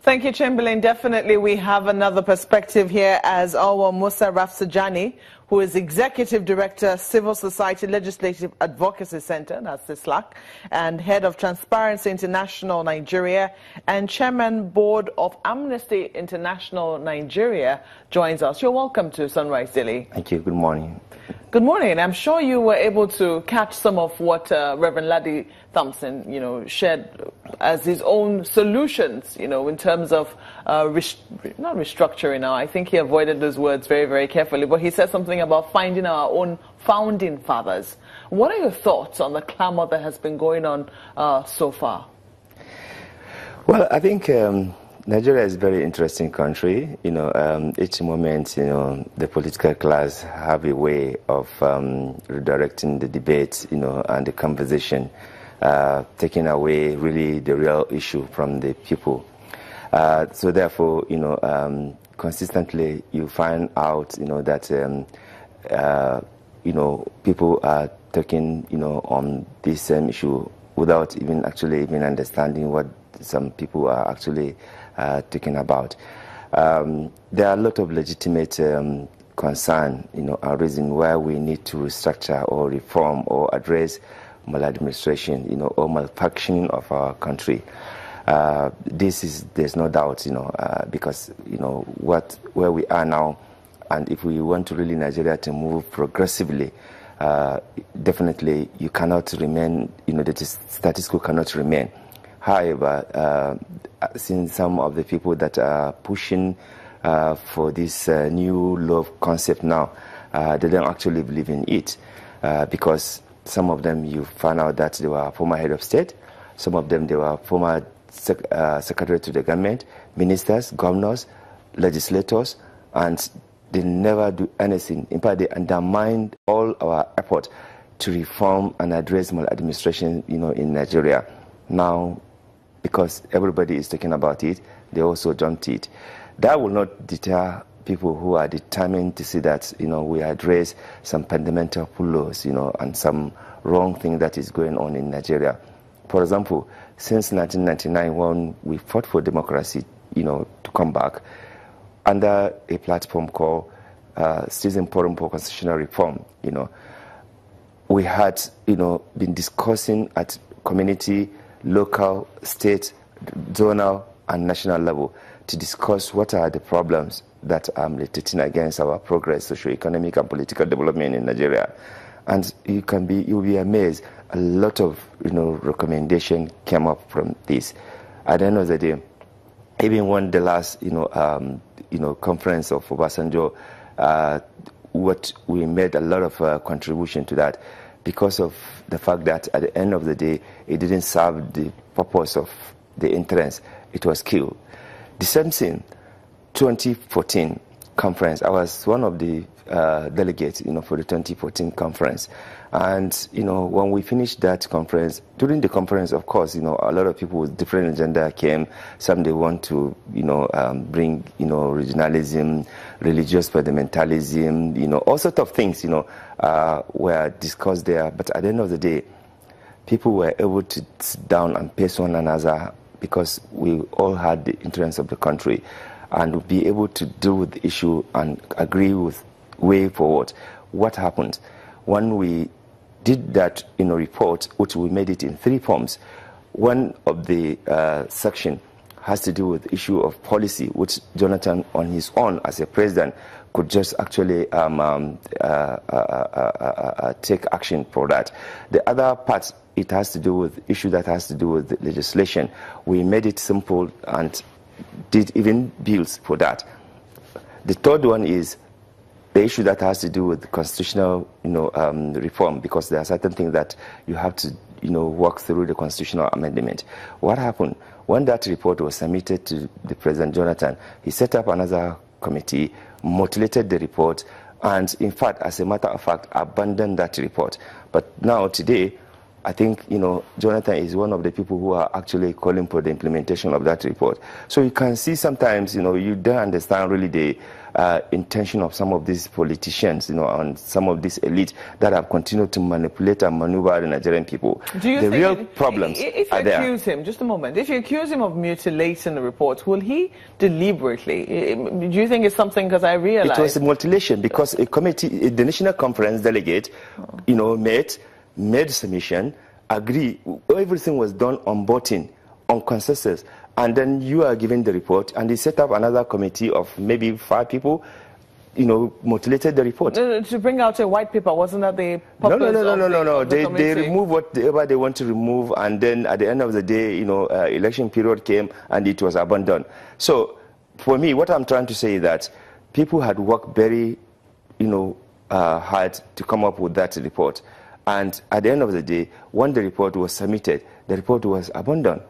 Thank you, Chamberlain. Definitely we have another perspective here as our Musa Rafsanjani, who is Executive Director, Civil Society Legislative Advocacy Center, that's the SLAC, and Head of Transparency International Nigeria, and Chairman Board of Amnesty International Nigeria joins us. You're welcome to Sunrise Daily. Thank you. Good morning. Good morning. I'm sure you were able to catch some of what Reverend Laddie Thompson, shared as his own solutions, in terms of not restructuring now. I think he avoided those words very, very carefully, but he said something about finding our own founding fathers. What are your thoughts on the clamor that has been going on so far? Well, I think Nigeria is a very interesting country. Each moment, the political class have a way of redirecting the debate, and the conversation, taking away really the real issue from the people. So therefore, consistently you find out, that, people are talking, on this same issue without even understanding what some people are actually talking about. There are a lot of legitimate concern, and reason why we need to restructure or reform or address maladministration, or malfunctioning of our country. There's no doubt, because where we are now, and if we want to really Nigeria to move progressively, definitely you cannot remain, the status quo cannot remain. However, since some of the people that are pushing for this new love concept now, they don't actually believe in it, because some of them you find out that they were former head of state, some of them they were former secretary to the government, ministers, governors, legislators, and they never do anything. In fact, they undermine all our effort to reform and address maladministration, in Nigeria. Now, because everybody is talking about it, they also jumped it. That will not deter people who are determined to see that, we address some fundamental flaws, and some wrong thing that is going on in Nigeria. For example, since 1999, when we fought for democracy, to come back, under a platform called Citizen Forum for Constitutional Reform, we had, been discussing at community, local, state, zonal, and national level to discuss what are the problems that are militating against our progress, socio-economic and political development in Nigeria. And you'll be amazed, a lot of recommendation came up from this. At the end of the day, even when the last conference of Rafsanjani, what we made a lot of contribution to that, because of the fact that at the end of the day it didn't serve the purpose of the entrance, it was killed. The same thing, 2014 conference, I was one of the delegates, for the 2014 conference. And, when we finished that conference, during the conference, of course, a lot of people with different agenda came. Some they want to, bring, regionalism, religious fundamentalism, all sorts of things, were discussed there. But at the end of the day, people were able to sit down and face one another because we all had the interests of the country and be able to deal with the issue and agree with way forward. What happened? When we did that report, which we made it in 3 forms, one of the section has to do with the issue of policy, which Jonathan on his own as a president could just actually take action for that. The other part, it has to do with issue that has to do with the legislation. We made it simple and did even bills for that. The third one is the issue that has to do with constitutional, reform, because there are certain things that you have to, work through the constitutional amendment. What happened? When that report was submitted to the President Jonathan, he set up another committee, mutilated the report, and in fact, as a matter of fact, abandoned that report. But now, today, I think, you know, Jonathan is one of the people who are actually calling for the implementation of that report. So you can see sometimes, you know, you don't understand really the intention of some of these politicians, you know, and some of these elites that have continued to manipulate and maneuver the Nigerian people. Do you the think real problems if you are there. accuse him, just a moment, if you accuse him of mutilating the report, will he deliberately? Do you think it's something, because I realize... It was a mutilation because a committee, the National Conference delegate, you know, made submission, agree, everything was done on voting, on consensus. And then you are given the report, and they set up another committee of maybe 5 people, you know, mutilated the report. To bring out a white paper, wasn't that the purpose? No. They remove whatever they want to remove, and then at the end of the day, you know, election period came and it was abandoned. So, for me, what I'm trying to say is that people had worked very, you know, hard to come up with that report. And at the end of the day, when the report was submitted, the report was abandoned.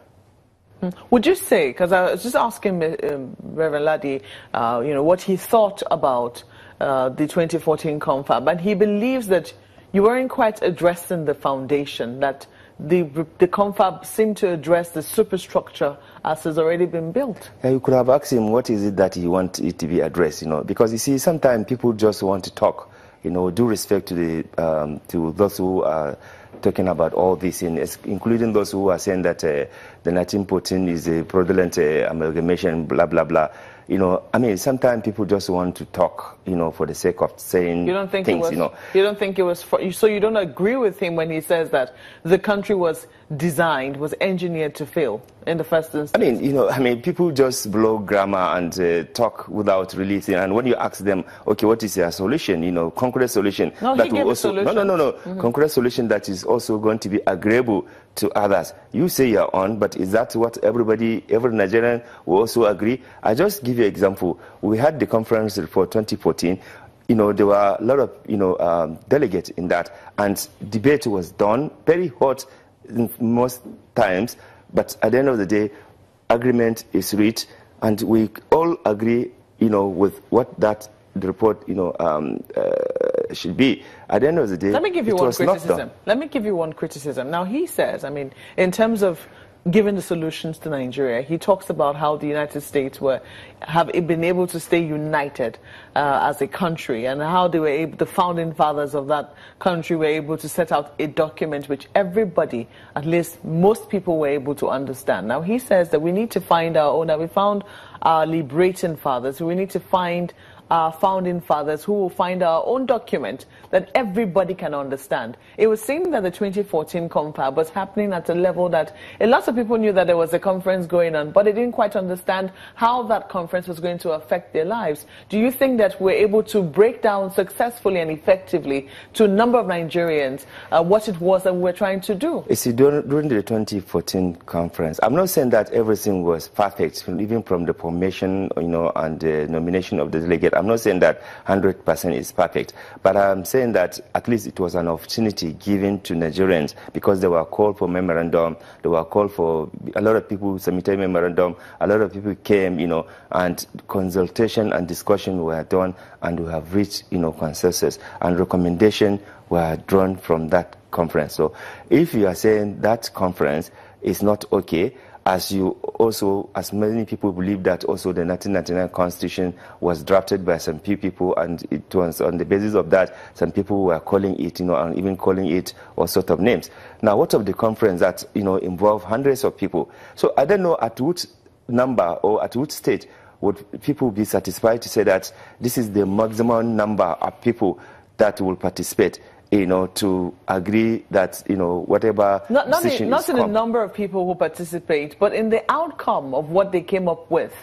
Would you say, because I was just asking Reverend Ladi, you know, what he thought about the 2014 CONFAB, and he believes that you weren't quite addressing the foundation, that the CONFAB seemed to address the superstructure as has already been built. Yeah, you could have asked him what is it that he wants it to be addressed, you know, because you see, sometimes people just want to talk, you know, due respect to the to those who are talking about all this, including those who are saying that the 1914 is a fraudulent amalgamation, blah, blah, blah. You know, I mean, sometimes people just want to talk, you know, for the sake of saying you don't think things, it was, you know. You don't think it was, so you don't agree with him when he says that the country was designed, was engineered to fail in the first instance? I mean, you know, people just blow grammar and talk without really thinking. And when you ask them, okay, what is your solution? You know, concrete solution. No, that he will gave also, a solution. No. Concrete solution that is also going to be agreeable to others. You say you're on, but is that what every Nigerian will also agree? I just give you an example. We had the conference report 2014. You know, there were a lot of, you know, delegates in that, and debate was done, very hot in most times, but at the end of the day, agreement is reached, and we all agree, you know, with what that report, you know, should be. At the end of the day, let me give you one criticism. Let me give you one criticism. Now, he says, I mean, in terms of giving the solutions to Nigeria, he talks about how the United States have been able to stay united as a country, and how they were able, the founding fathers of that country were able to set out a document which everybody, at least most people, were able to understand. Now, he says that we need to find our own, that we found our liberating fathers, we need to find our founding fathers who will find our own document that everybody can understand. It was seen that the 2014 CONFAB was happening at a level that a lot of people knew that there was a conference going on, but they didn't quite understand how that conference was going to affect their lives. Do you think that we're able to break down successfully and effectively to a number of Nigerians what it was that we were trying to do? You see, during the 2014 conference, I'm not saying that everything was perfect, even from the formation, you know, and the nomination of the delegate. I'm not saying that 100% is perfect, but I'm saying that at least it was an opportunity given to Nigerians, because they were called for memorandum, they were called for, a lot of people submitted memorandum, a lot of people came, you know, and consultation and discussion were done, and we have reached, you know, consensus, and recommendation were drawn from that conference. So if you are saying that conference is not okay, as many people believe that also the 1999 Constitution was drafted by some few people, and it was on the basis of that some people were calling it, you know, and even calling it all sorts of names. Now, what of the conference that, you know, involved hundreds of people? So I don't know at which number or at which stage would people be satisfied to say that this is the maximum number of people that will participate, you know, to agree that, you know, whatever decision not in the number of people who participate, but in the outcome of what they came up with.